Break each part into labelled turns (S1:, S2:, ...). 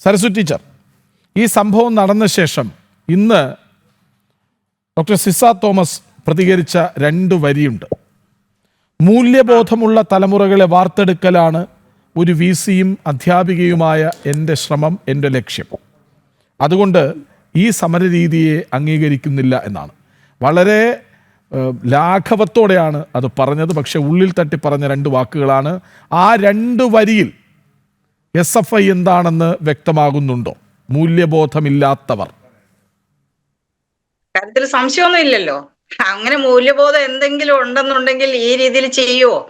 S1: Saraswati teacher, ഈ സംഭവം നടന്ന ശേഷം ഇന്ന് ഡോക്ടർ സിസ തോമസ് പ്രതികരിച്ച 2 വരിയുണ്ട്. മൂല്യബോധമുള്ള തലമുറകളെ വാർത്തെടുക്കലാണ് ഒരു VCയും അധ്യാപികയുമായ എൻ്റെ ശ്രമം, എൻ്റെ ലക്ഷ്യം. അതുകൊണ്ട് ഈ സമരരീതിയെ അംഗീകരിക്കുന്നില്ല എന്നാണ്. വളരെ ലാഘവത്തോടെയാണ് അത് പറഞ്ഞത്. പക്ഷെ ഉള്ളിൽ തട്ടി പറഞ്ഞ 2 വാക്കുകളാണ്. ആ 2 വരിയിൽ SFI എന്താണെന്ന് വ്യക്തമാകുന്നുണ്ടോ? മൂല്യബോധമില്ലാത്തവർ.
S2: കാര്യത്തിൽ സംശയമൊന്നും ഇല്ലല്ലോ. അങ്ങനെ മൂല്യബോധം എന്തെങ്കിലും ഉണ്ടെന്നുണ്ടെങ്കിൽ ഈ രീതിയിൽ ചെയ്യുവോ?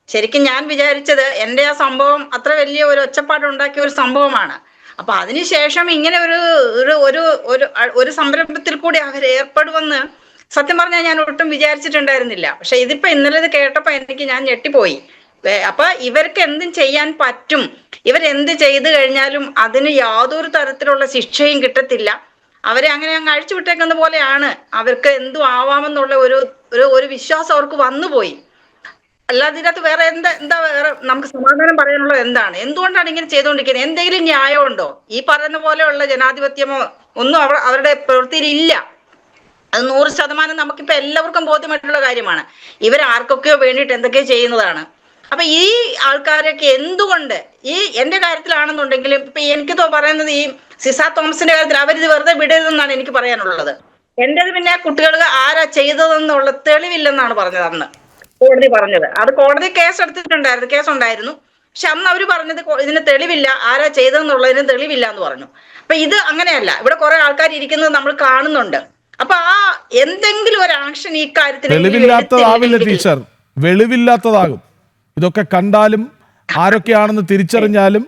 S2: ശരിക്കും ഞാൻ വിചാരിച്ചത് എൻ്റെ ആ സംഭവം അത്ര വലിയ ഒരു ഒച്ചപ്പാടുണ്ടാക്കിയ ഒരു സംഭവമാണ്. അപ്പൊ അതിനുശേഷം ഇങ്ങനെ ഒരു സംരംഭത്തിൽ കൂടി അവർ ഏർപ്പെടുമെന്ന് സത്യം പറഞ്ഞാൽ ഞാൻ ഒട്ടും വിചാരിച്ചിട്ടുണ്ടായിരുന്നില്ല. പക്ഷെ ഇതിപ്പോ ഇന്നലെ ഇത് കേട്ടപ്പോ ഞാൻ ഞെട്ടിപ്പോയി. അപ്പൊ ഇവർക്ക് എന്തും ചെയ്യാൻ പറ്റും, ഇവരെന്ത് ചെയ്തു കഴിഞ്ഞാലും അതിന് യാതൊരു തരത്തിലുള്ള ശിക്ഷയും കിട്ടത്തില്ല, അവരെ അങ്ങനെ അങ്ങ് അഴിച്ചു വിട്ടേക്കുന്ന പോലെയാണ്, അവർക്ക് എന്തും ആവാമെന്നുള്ള ഒരു വിശ്വാസം അവർക്ക് വന്നുപോയി. അല്ലാതെ ഇതിനകത്ത് വേറെ എന്താ വേറെ നമുക്ക് സമാധാനം പറയാനുള്ളത് എന്താണ്? എന്തുകൊണ്ടാണ് ഇങ്ങനെ ചെയ്തുകൊണ്ടിരിക്കുന്നത്? എന്തെങ്കിലും ന്യായമുണ്ടോ? ഈ പറയുന്ന പോലെയുള്ള ജനാധിപത്യമോ ഒന്നും അവരുടെ പ്രവൃത്തിയിൽ ഇല്ല. അത് 100% നമുക്കിപ്പോ എല്ലാവർക്കും ബോധ്യമായിട്ടുള്ള കാര്യമാണ്. ഇവരാർക്കൊക്കെയോ വേണ്ടിയിട്ട് എന്തൊക്കെയോ ചെയ്യുന്നതാണ്. അപ്പൊ ഈ ആൾക്കാരൊക്കെ എന്തുകൊണ്ട് ഈ എന്റെ കാര്യത്തിലാണെന്നുണ്ടെങ്കിലും ഇപ്പൊ എനിക്ക് പറയുന്നത് ഈ സിസ തോമസിന്റെ കാര്യത്തിൽ അവരിത് വെറുതെ വിടരുതെന്നാണ് എനിക്ക് പറയാനുള്ളത്. എന്റേത് പിന്നെ കുട്ടികൾ ആരാ ചെയ്തതെന്നുള്ള തെളിവില്ലെന്നാണ് പറഞ്ഞത് അന്ന് കോടതി പറഞ്ഞത്. അത് കോടതി കേസുണ്ടായിരുന്നു. പക്ഷെ അന്ന് അവര് പറഞ്ഞത് ഇതിന് തെളിവില്ല, ആരാ ചെയ്തതെന്നുള്ളതിന് തെളിവില്ല എന്ന് പറഞ്ഞു. അപ്പൊ ഇത് അങ്ങനെയല്ല, ഇവിടെ കുറെ ആൾക്കാർ ഇരിക്കുന്നത് നമ്മൾ കാണുന്നുണ്ട്. അപ്പൊ ആ എന്തെങ്കിലും ഒരു ആക്ഷൻ ഈ കാര്യത്തിൽ
S1: ടീച്ചർ, വെളിവില്ലാത്തതാകും. ഇതൊക്കെ കണ്ടാലും ആരൊക്കെയാണെന്ന് തിരിച്ചറിഞ്ഞാലും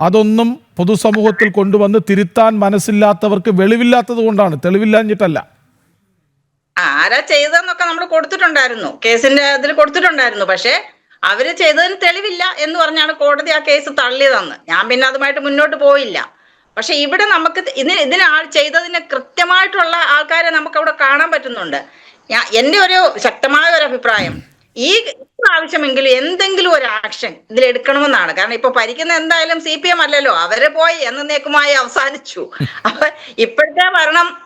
S1: അതൊന്നും പൊതുസമൂഹത്തിൽ കൊണ്ടുവന്ന് തിരുത്താൻ മനസ്സില്ലാത്തവർക്ക് വെളിവില്ലാത്തത് കൊണ്ടാണ്, തെളിവില്ലാഞ്ഞിട്ടല്ല.
S2: ആരാ ചെയ്തതെന്നൊക്കെ നമ്മൾ കൊടുത്തിട്ടുണ്ടായിരുന്നു, കേസിന്റെ അതിൽ കൊടുത്തിട്ടുണ്ടായിരുന്നു. പക്ഷെ അവര് ചെയ്തതിന് തെളിവില്ല എന്ന് പറഞ്ഞാണ് കോടതി ആ കേസ് തള്ളിയതെന്ന്. ഞാൻ പിന്നെ അതുമായിട്ട് മുന്നോട്ട് പോയില്ല. പക്ഷെ ഇവിടെ നമുക്ക് ഇതിന് ചെയ്തതിന് കൃത്യമായിട്ടുള്ള ആൾക്കാരെ നമുക്ക് അവിടെ കാണാൻ പറ്റുന്നുണ്ട്. എന്റെ ഒരു ശക്തമായ ഒരു അഭിപ്രായം, ഈ പ്രാവശ്യമെങ്കിലും എന്തെങ്കിലും ഒരു ആക്ഷൻ ഇതിലെടുക്കണമെന്നാണ്. കാരണം ഇപ്പൊ ഭരിക്കുന്ന എന്തായാലും CPM അല്ലല്ലോ, അവരെ പോയി എന്നേക്കുമായി അവസാനിച്ചു. അപ്പൊ ഇപ്പോഴത്തെ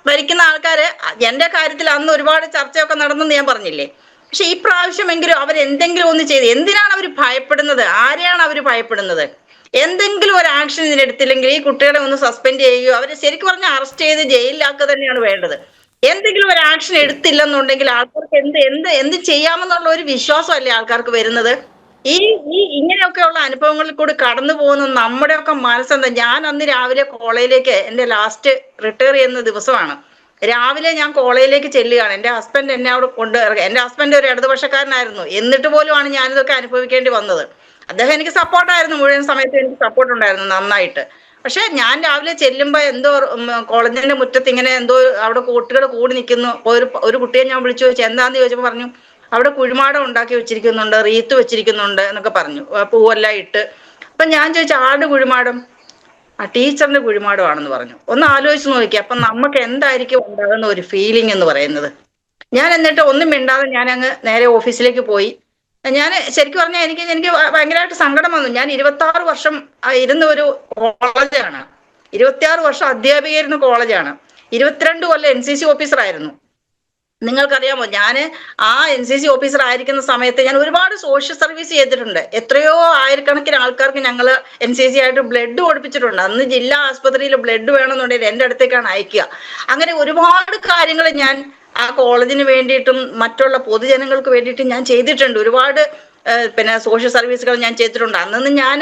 S2: ഭരിക്കുന്ന ആൾക്കാര് എന്റെ കാര്യത്തിൽ അന്ന് ഒരുപാട് ചർച്ചയൊക്കെ നടന്നെന്ന് ഞാൻ പറഞ്ഞില്ലേ. പക്ഷെ ഈ പ്രാവശ്യമെങ്കിലും അവരെന്തെങ്കിലും ഒന്ന് ചെയ്ത്, എന്തിനാണ് അവർ ഭയപ്പെടുന്നത്? ആരെയാണ് അവർ ഭയപ്പെടുന്നത്? എന്തെങ്കിലും ഒരു ആക്ഷൻ ഇതിനെടുത്തില്ലെങ്കിൽ ഈ കുട്ടികളെ ഒന്ന് സസ്പെൻഡ് ചെയ്യുകയോ അവരെ ശരിക്കും പറഞ്ഞാൽ അറസ്റ്റ് ചെയ്ത് ജയിലിലാക്കുക തന്നെയാണ് വേണ്ടത്. എന്തെങ്കിലും ഒരു ആക്ഷൻ എടുത്തില്ലെന്നുണ്ടെങ്കിൽ ആൾക്കാർക്ക് എന്ത് ചെയ്യാമെന്നുള്ള ഒരു വിശ്വാസമല്ലേ ആൾക്കാർക്ക് വരുന്നത്? ഈ ഇങ്ങനെയൊക്കെയുള്ള അനുഭവങ്ങളിൽ കൂടി കടന്നു പോകുന്ന നമ്മുടെയൊക്കെ മനസ്സെന്താ? ഞാൻ അന്ന് രാവിലെ കോളേജിലേക്ക്, എൻ്റെ ലാസ്റ്റ് റിട്ടയർ ചെയ്യുന്ന ദിവസമാണ്, രാവിലെ ഞാൻ കോളേജിലേക്ക് ചെല്ലുകയാണ്. എൻ്റെ ഹസ്ബൻഡ് എന്നെ അവിടെ കൊണ്ടുവരിക. എൻ്റെ ഹസ്ബൻഡ് ഒരു ഇടതുപക്ഷക്കാരനായിരുന്നു, എന്നിട്ട് പോലുമാണ് ഞാനിതൊക്കെ അനുഭവിക്കേണ്ടി വന്നത്. അദ്ദേഹം എനിക്ക് സപ്പോർട്ടായിരുന്നു, മുഴുവൻ സമയത്ത് എനിക്ക് സപ്പോർട്ട് ഉണ്ടായിരുന്നു നന്നായിട്ട്. പക്ഷെ ഞാൻ രാവിലെ ചെല്ലുമ്പോ എന്തോ കോളേജിന്റെ മുറ്റത്ത് ഇങ്ങനെ എന്തോ അവിടെ കുട്ടികൾ കൂടി നിൽക്കുന്നു. ഒരു കുട്ടിയെ ഞാൻ വിളിച്ചു ചോദിച്ചു എന്താന്ന് ചോദിച്ചപ്പോൾ പറഞ്ഞു അവിടെ കുഴിമാടം ഉണ്ടാക്കി വെച്ചിരിക്കുന്നുണ്ട്, റീത്ത് വെച്ചിരിക്കുന്നുണ്ട് എന്നൊക്കെ പറഞ്ഞു, പൂവെല്ലാം ഇട്ട്. അപ്പൊ ഞാൻ ചോദിച്ചു ആരുടെ കുഴിമാടം? ആ ടീച്ചറിന്റെ കുഴിമാടമാണെന്ന് പറഞ്ഞു. ഒന്ന് ആലോചിച്ച് നോക്കി, അപ്പൊ നമുക്ക് എന്തായിരിക്കും ഉണ്ടാകുന്ന ഒരു ഫീലിംഗ് എന്ന് പറയുന്നത്. ഞാൻ എന്നിട്ട് ഒന്നും മിണ്ടാതെ ഞാൻ അങ്ങ് നേരെ ഓഫീസിലേക്ക് പോയി. ഞാൻ ശരിക്കും പറഞ്ഞാൽ എനിക്ക് ഭയങ്കരമായിട്ട് സങ്കടം വന്നു. ഞാൻ 26 വർഷം ഇരുന്ന ഒരു കോളേജാണ്, 26 വർഷം അധ്യാപികയായിരുന്ന കോളേജാണ്, 22 കൊല്ലം NCC ഓഫീസറായിരുന്നു. നിങ്ങൾക്കറിയാമോ, ഞാൻ ആ NCC ഓഫീസർ ആയിരിക്കുന്ന സമയത്ത് ഞാൻ ഒരുപാട് സോഷ്യൽ സർവീസ് ചെയ്തിട്ടുണ്ട്. എത്രയോ ആയിരക്കണക്കിന് ആൾക്കാർക്ക് ഞങ്ങൾ NCC ആയിട്ട് ബ്ലഡ് കൊടുപ്പിച്ചിട്ടുണ്ട്. അന്ന് ജില്ലാ ആസ്പത്രിയിൽ ബ്ലഡ് വേണമെന്നുണ്ടെങ്കിൽ എൻ്റെ അടുത്തേക്കാണ് അയക്കുക. അങ്ങനെ ഒരുപാട് കാര്യങ്ങൾ ഞാൻ ആ കോളേജിന് വേണ്ടിയിട്ടും മറ്റുള്ള പൊതുജനങ്ങൾക്ക് വേണ്ടിയിട്ടും ഞാൻ ചെയ്തിട്ടുണ്ട്. ഒരുപാട് സോഷ്യൽ സർവീസുകൾ ഞാൻ ചെയ്തിട്ടുണ്ട്. അന്നൊന്നും ഞാൻ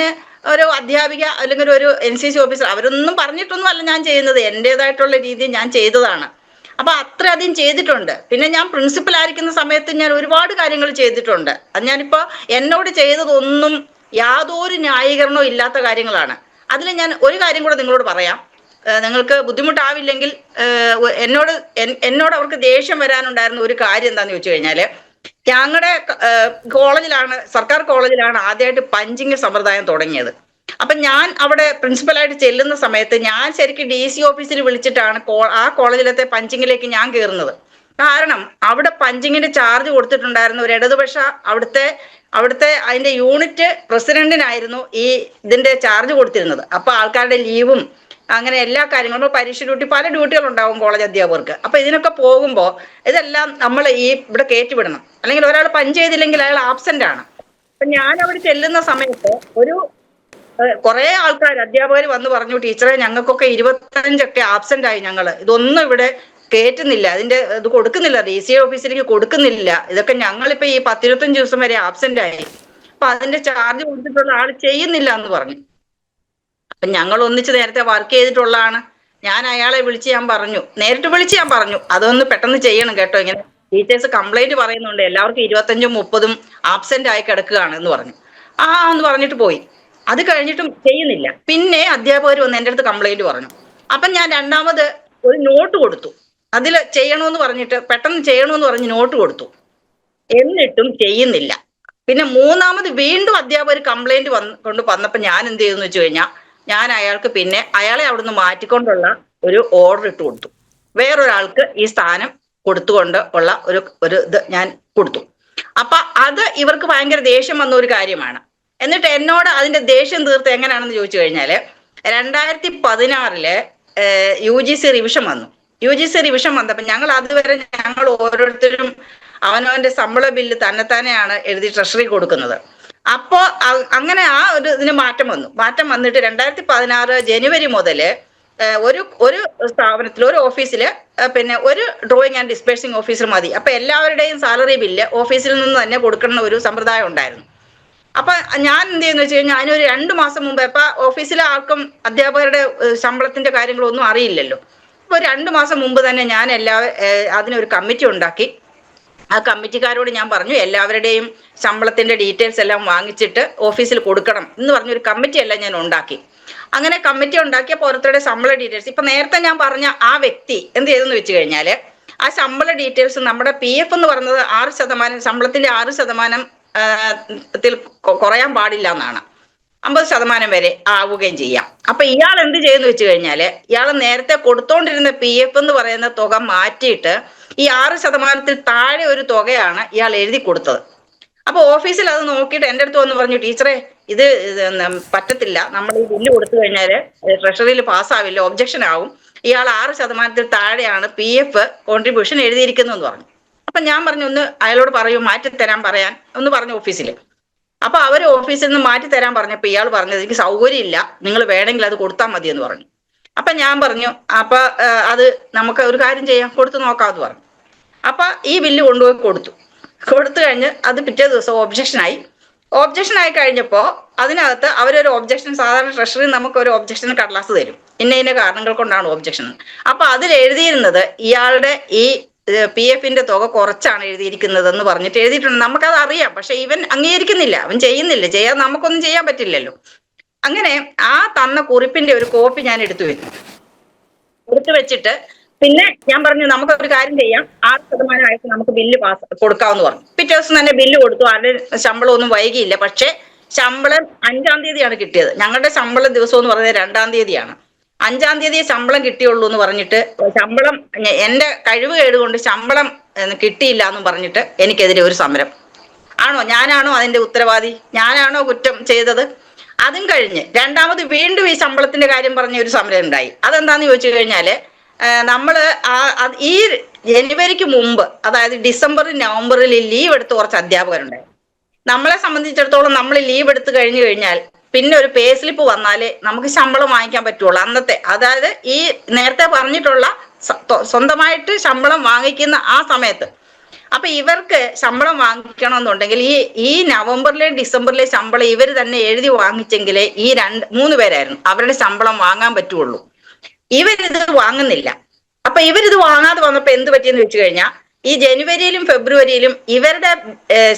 S2: ഒരു അധ്യാപിക അല്ലെങ്കിൽ ഒരു NCC ഓഫീസർ അവരൊന്നും പറഞ്ഞിട്ടൊന്നും അല്ല ഞാൻ ചെയ്യുന്നത്, എൻ്റെതായിട്ടുള്ള രീതിയിൽ ഞാൻ ചെയ്തതാണ്. അപ്പൊ അത്രയധികം ചെയ്തിട്ടുണ്ട്. പിന്നെ ഞാൻ പ്രിൻസിപ്പൽ ആയിരിക്കുന്ന സമയത്ത് ഞാൻ ഒരുപാട് കാര്യങ്ങൾ ചെയ്തിട്ടുണ്ട്. അത് ഞാനിപ്പോ എന്നോട് ചെയ്തതൊന്നും യാതൊരു ന്യായീകരണവും ഇല്ലാത്ത കാര്യങ്ങളാണ്. അതിൽ ഞാൻ ഒരു കാര്യം കൂടെ നിങ്ങളോട് പറയാം, നിങ്ങൾക്ക് ബുദ്ധിമുട്ടാവില്ലെങ്കിൽ. എന്നോട് അവർക്ക് ദേഷ്യം വരാനുണ്ടായിരുന്ന ഒരു കാര്യം എന്താന്ന് ചോദിച്ചു കഴിഞ്ഞാല്, ഞങ്ങളുടെ കോളേജിലാണ്, സർക്കാർ കോളേജിലാണ് ആദ്യമായിട്ട് പഞ്ചിങ് സമ്പ്രദായം തുടങ്ങിയത്. അപ്പൊ ഞാൻ അവിടെ പ്രിൻസിപ്പലായിട്ട് ചെല്ലുന്ന സമയത്ത് ഞാൻ ശരിക്കും DC ഓഫീസിൽ വിളിച്ചിട്ടാണ് ആ കോളേജിലത്തെ പഞ്ചിങ്ങിലേക്ക് ഞാൻ കയറുന്നത്. കാരണം അവിടെ പഞ്ചിങ്ങിന്റെ ചാർജ് കൊടുത്തിട്ടുണ്ടായിരുന്ന ഒരു ഇടതുപക്ഷ അവിടുത്തെ അതിന്റെ യൂണിറ്റ് പ്രസിഡന്റിനായിരുന്നു ഇതിന്റെ ചാർജ് കൊടുത്തിരുന്നത്. അപ്പൊ ആൾക്കാരുടെ ലീവും അങ്ങനെ എല്ലാ കാര്യങ്ങളും പരീക്ഷ ഡ്യൂട്ടി, പല ഡ്യൂട്ടികളുണ്ടാവും കോളേജ് അധ്യാപകർക്ക്. അപ്പൊ ഇതിനൊക്കെ പോകുമ്പോൾ ഇതെല്ലാം നമ്മൾ ഇവിടെ കയറ്റിവിടണം. അല്ലെങ്കിൽ ഒരാൾ പഞ്ച് ചെയ്തില്ലെങ്കിൽ അയാൾ ആബ്സെന്റ് ആണ്. അപ്പൊ ഞാൻ അവിടെ ചെല്ലുന്ന സമയത്ത് കുറെ ആൾക്കാർ അധ്യാപകർ വന്ന് പറഞ്ഞു, ടീച്ചറെ ഞങ്ങൾക്കൊക്കെ 25 ആബ്സെന്റ് ആയി, ഞങ്ങള് ഇതൊന്നും ഇവിടെ കേറ്റുന്നില്ല, ഇത് കൊടുക്കുന്നില്ല, DC ഓഫീസിലേക്ക് കൊടുക്കുന്നില്ല, ഇതൊക്കെ ഞങ്ങളിപ്പോ ഈ 10-25 ദിവസം വരെ ആബ്സെന്റ് ആയി, അപ്പൊ അതിന്റെ ചാർജ് കൊടുത്തിട്ടുള്ള ആൾ ചെയ്യുന്നില്ല എന്ന് പറഞ്ഞു. അപ്പൊ ഞങ്ങൾ ഒന്നിച്ച് നേരത്തെ വർക്ക് ചെയ്തിട്ടുള്ളതാണ്. ഞാൻ അയാളെ നേരിട്ട് വിളിച്ച് ഞാൻ പറഞ്ഞു, അതൊന്ന് പെട്ടെന്ന് ചെയ്യണം കേട്ടോ, ഇങ്ങനെ ടീച്ചേഴ്സ് കംപ്ലൈന്റ് പറയുന്നുണ്ട്, എല്ലാവർക്കും 25-30 ആബ്സെന്റ് ആയി കിടക്കുകയാണ് എന്ന് പറഞ്ഞു. എന്ന് പറഞ്ഞിട്ട് പോയി. അത് കഴിഞ്ഞിട്ടും ചെയ്യുന്നില്ല. പിന്നെ അധ്യാപകർ വന്ന് എൻ്റെ അടുത്ത് കംപ്ലൈന്റ് പറഞ്ഞു. അപ്പൊ ഞാൻ രണ്ടാമത് ഒരു നോട്ട് കൊടുത്തു, അതിൽ ചെയ്യണമെന്ന് പറഞ്ഞിട്ട്, പെട്ടെന്ന് ചെയ്യണമെന്ന് പറഞ്ഞ് നോട്ട് കൊടുത്തു. എന്നിട്ടും ചെയ്യുന്നില്ല. പിന്നെ മൂന്നാമത് വീണ്ടും അധ്യാപകർ കംപ്ലൈന്റ് കൊണ്ട് വന്നപ്പോൾ ഞാൻ എന്ത് ചെയ്തെന്ന് വെച്ച് കഴിഞ്ഞാൽ, ഞാൻ അയാളെ അവിടുന്ന് മാറ്റിക്കൊണ്ടുള്ള ഒരു ഓർഡർ ഇട്ട് കൊടുത്തു. വേറൊരാൾക്ക് ഈ സ്ഥാനം കൊടുത്തുകൊണ്ട് ഉള്ള ഒരു ഇത് ഞാൻ കൊടുത്തു. അപ്പൊ അത് ഇവർക്ക് ഭയങ്കര ദേഷ്യം വന്ന ഒരു കാര്യമാണ്. എന്നിട്ട് എന്നോട് അതിന്റെ ദേഷ്യം തീർത്ത് എങ്ങനെയാണെന്ന് ചോദിച്ചു കഴിഞ്ഞാല്, 2016 UGC റിവിഷൻ വന്നു. UGC റിവിഷൻ വന്നപ്പോൾ ഞങ്ങൾ ഓരോരുത്തരും അവനവന്റെ ശമ്പള ബില്ല് തന്നെത്താനെയാണ് എഴുതി ട്രഷറി കൊടുക്കുന്നത്. അപ്പോ അങ്ങനെ ഇതിന് മാറ്റം വന്നു. മാറ്റം വന്നിട്ട് 2016 ജനുവരി മുതൽ ഒരു സ്ഥാപനത്തിൽ, ഒരു ഓഫീസിൽ പിന്നെ ഒരു ഡ്രോയിങ് ആൻഡ് ഡിസ്പേഴ്സിംഗ് ഓഫീസർ മതി. അപ്പൊ എല്ലാവരുടെയും സാലറി ബില്ല് ഓഫീസിൽ നിന്ന് തന്നെ കൊടുക്കുന്ന ഒരു സമ്പ്രദായം ഉണ്ടായിരുന്നു. അപ്പൊ ഞാൻ എന്ത് ചെയ്യുന്ന വെച്ച് കഴിഞ്ഞാൽ, അതിനൊരു 2 മാസം മുമ്പ്, ഇപ്പൊ ഓഫീസിലെ ആർക്കും അധ്യാപകരുടെ ശമ്പളത്തിന്റെ കാര്യങ്ങളൊന്നും അറിയില്ലല്ലോ. അപ്പൊ 2 മാസം മുമ്പ് തന്നെ ഞാൻ അതിനൊരു കമ്മിറ്റി ഉണ്ടാക്കി. ആ കമ്മിറ്റിക്കാരോട് ഞാൻ പറഞ്ഞു, എല്ലാവരുടെയും ശമ്പളത്തിന്റെ ഡീറ്റെയിൽസ് എല്ലാം വാങ്ങിച്ചിട്ട് ഓഫീസിൽ കൊടുക്കണം എന്ന് പറഞ്ഞൊരു കമ്മിറ്റി എല്ലാം ഞാൻ ഉണ്ടാക്കി. അങ്ങനെ കമ്മിറ്റി ഉണ്ടാക്കിയപ്പോൾ ഓരോരുത്തരുടെ ശമ്പള ഡീറ്റെയിൽസ്, ഇപ്പൊ നേരത്തെ ഞാൻ പറഞ്ഞ ആ വ്യക്തി എന്ത് ചെയ്തെന്ന് വെച്ച് കഴിഞ്ഞാല്, ആ ശമ്പള ഡീറ്റെയിൽസ് നമ്മുടെ PF എന്ന് പറയുന്നത് 6%, ശമ്പളത്തിന്റെ 6% കുറയാൻ പാടില്ല എന്നാണ്. 50% വരെ ആവുകയും ചെയ്യാം. അപ്പൊ ഇയാൾ എന്ത് ചെയ്യുന്നു വെച്ച് കഴിഞ്ഞാല്, ഇയാൾ നേരത്തെ കൊടുത്തോണ്ടിരുന്ന PF എന്ന് പറയുന്ന തുക മാറ്റിയിട്ട് ഈ 6% താഴെ ഒരു തുകയാണ് ഇയാൾ എഴുതി കൊടുത്തത്. അപ്പൊ ഓഫീസിൽ അത് നോക്കിയിട്ട് എൻ്റെ അടുത്ത് വന്ന് പറഞ്ഞു, ടീച്ചറെ ഇത് പറ്റത്തില്ല, നമ്മൾ ഈ ബില്ല് കൊടുത്തു കഴിഞ്ഞാല് ട്രഷറിയിൽ പാസ്സാവില്ല, ഒബ്ജക്ഷൻ ആവും, ഇയാൾ 6% താഴെയാണ് PF കോൺട്രിബ്യൂഷൻ എഴുതിയിരിക്കുന്നതെന്ന് പറഞ്ഞു. അപ്പൊ ഞാൻ പറഞ്ഞു, ഒന്ന് അയാളോട് പറയൂ, മാറ്റിത്തരാൻ പറയാൻ ഒന്ന് പറഞ്ഞു ഓഫീസിൽ. അപ്പൊ അവർ ഓഫീസിൽ നിന്ന് മാറ്റിത്തരാൻ പറഞ്ഞപ്പോ ഇയാൾ പറഞ്ഞത്, എനിക്ക് സൗകര്യമില്ല, നിങ്ങൾ വേണമെങ്കിൽ അത് കൊടുത്താൽ മതി എന്ന് പറഞ്ഞു. അപ്പൊ ഞാൻ പറഞ്ഞു, അപ്പൊ അത് നമുക്ക് ഒരു കാര്യം ചെയ്യാം, കൊടുത്തു നോക്കാമെന്ന് പറഞ്ഞു. അപ്പൊ ഈ ബില്ല് കൊണ്ടുപോയി കൊടുത്തു കഴിഞ്ഞ് അത് പിറ്റേ ദിവസം ഒബ്ജക്ഷൻ ആയി കഴിഞ്ഞപ്പോൾ അതിനകത്ത് അവരൊരു ഒബ്ജക്ഷൻ, സാധാരണ ട്രഷറി നമുക്കൊരു ഒബ്ജക്ഷൻ കടലാസ് തരും, ഇന്ന കാരണങ്ങൾ കൊണ്ടാണ് ഒബ്ജക്ഷൻ. അപ്പൊ അതിൽ എഴുതിയിരുന്നത് ഇയാളുടെ ഈ PF-ന്റെ തുക കുറച്ചാണ് എഴുതിയിരിക്കുന്നതെന്ന് പറഞ്ഞിട്ട് എഴുതിയിട്ടുണ്ട്. നമുക്കത് അറിയാം, പക്ഷെ ഇവൻ അംഗീകരിക്കുന്നില്ല, അവൻ ചെയ്യുന്നില്ല, ചെയ്യാൻ നമുക്കൊന്നും ചെയ്യാൻ പറ്റില്ലല്ലോ. അങ്ങനെ ആ തന്ന കുറിപ്പിന്റെ ഒരു കോപ്പി ഞാൻ എടുത്തു വെച്ചിട്ട് പിന്നെ ഞാൻ പറഞ്ഞു, നമുക്കൊരു കാര്യം ചെയ്യാം, 6% ആയിട്ട് നമുക്ക് ബില്ല് കൊടുക്കാമെന്ന് പറഞ്ഞു. പിറ്റേ ദിവസം തന്നെ ബില്ല് കൊടുത്തു. അതിന് ശമ്പളം ഒന്നും വൈകിയില്ല. പക്ഷെ ശമ്പളം 5-ാം തീയതിയാണ് കിട്ടിയത്. ഞങ്ങളുടെ ശമ്പള ദിവസം എന്ന് പറയുന്നത് 2-ാം തീയതിയാണ്. 5-ാം തീയതി ശമ്പളം കിട്ടിയുള്ളൂ എന്ന് പറഞ്ഞിട്ട്, ശമ്പളം എന്റെ കഴിവ് കേടുകൊണ്ട് ശമ്പളം കിട്ടിയില്ല എന്നും പറഞ്ഞിട്ട് എനിക്കെതിരെ ഒരു സമരം. ഞാനാണോ അതിന്റെ ഉത്തരവാദി? ഞാനാണോ കുറ്റം ചെയ്തത്? അതും കഴിഞ്ഞ് രണ്ടാമത് വീണ്ടും ഈ ശമ്പളത്തിന്റെ കാര്യം പറഞ്ഞ ഒരു സമരം ഉണ്ടായി. അതെന്താന്ന് ചോദിച്ചു കഴിഞ്ഞാല്, ഈ ജനുവരിക്ക് മുമ്പ്, അതായത് ഡിസംബറിൽ നവംബറിൽ ലീവ് എടുത്ത് കുറച്ച് അധ്യാപകരുണ്ടായി. നമ്മളെ സംബന്ധിച്ചിടത്തോളം നമ്മൾ ലീവ് എടുത്ത് കഴിഞ്ഞാൽ പിന്നെ ഒരു പേ സ്ലിപ്പ് വന്നാലേ നമുക്ക് ശമ്പളം വാങ്ങിക്കാൻ പറ്റുള്ളൂ അന്നത്തെ. അതായത് ഈ നേരത്തെ പറഞ്ഞിട്ടുള്ള സ്വന്തമായിട്ട് ശമ്പളം വാങ്ങിക്കുന്ന ആ സമയത്ത്. അപ്പൊ ഇവർക്ക് ശമ്പളം വാങ്ങിക്കണമെന്നുണ്ടെങ്കിൽ ഈ നവംബറിലെയും ഡിസംബറിലെയും ശമ്പളം ഇവർ തന്നെ എഴുതി വാങ്ങിച്ചെങ്കിലേ ഈ 3 പേരായിരുന്നു അവരുടെ ശമ്പളം വാങ്ങാൻ പറ്റുള്ളൂ. ഇവരിത് വാങ്ങുന്നില്ല. അപ്പൊ ഇവരിത് വാങ്ങാതെ വന്നപ്പോ എന്ത് പറ്റിയെന്ന് വെച്ച് കഴിഞ്ഞാൽ, ഈ ജനുവരിയിലും ഫെബ്രുവരിയിലും ഇവരുടെ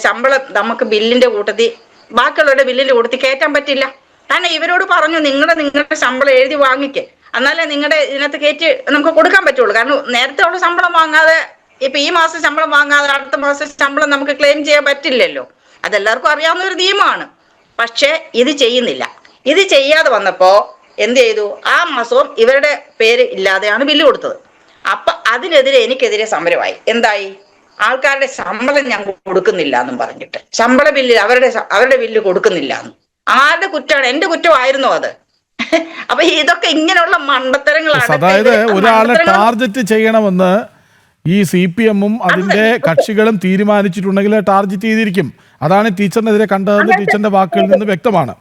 S2: ശമ്പളം നമുക്ക് ബില്ലിന്റെ കൂട്ടത്തിൽ, ബാക്കിയുള്ളവരുടെ ബില്ലിന്റെ കൂട്ടത്തിൽ കയറ്റാൻ പറ്റില്ല. കാരണം ഇവരോട് പറഞ്ഞു, നിങ്ങളുടെ ശമ്പളം എഴുതി വാങ്ങിക്ക്, എന്നാലേ നിങ്ങളുടെ ഇതിനകത്ത് കയറ്റി നമുക്ക് കൊടുക്കാൻ പറ്റുള്ളൂ. കാരണം നേരത്തെ ഉള്ള ശമ്പളം വാങ്ങാതെ, ഇപ്പൊ ഈ മാസം ശമ്പളം വാങ്ങാതെ അടുത്ത മാസം ശമ്പളം നമുക്ക് ക്ലെയിം ചെയ്യാൻ പറ്റില്ലല്ലോ. അതെല്ലാവർക്കും അറിയാവുന്ന ഒരു നിയമമാണ്. പക്ഷെ ഇത് ചെയ്യുന്നില്ല. ഇത് ചെയ്യാതെ വന്നപ്പോ എന്ത് ചെയ്തു, ആ മാസവും ഇവരുടെ പേര് ഇല്ലാതെയാണ് ബില്ല് കൊടുത്തത്. അപ്പൊ അതിനെതിരെ എനിക്കെതിരെ സമരമായി. എന്തായി, ആൾക്കാരുടെ ശമ്പളം ഞാൻ കൊടുക്കുന്നില്ല എന്നും പറഞ്ഞിട്ട്, ശമ്പള ബില്ല് അവരുടെ ബില്ല് കൊടുക്കുന്നില്ല എന്ന്. ആരുടെ കുറ്റമാണ്? എന്റെ കുറ്റമായിരുന്നോ അത്? അപ്പൊ ഇതൊക്കെ ഇങ്ങനെയുള്ള മണ്ടത്തരങ്ങളാണ്.
S1: അതായത്
S2: ഇവരൊക്കെ
S1: ഒരാളെ
S2: മണ്ടത്തരങ്ങൾ-
S1: ടാർഗറ്റ് ചെയ്യണമെന്ന് ഈ CPM-ഉം അതിന്റെ കക്ഷികളും തീരുമാനിച്ചിട്ടുണ്ടെങ്കിൽ ടാർഗറ്റ് ചെയ്തിരിക്കും. അതാണ് ടീച്ചറിനെതിരെ കണ്ടതെന്ന് ടീച്ചറിന്റെ വാക്കുകളിൽ നിന്ന് വ്യക്തമാണ്.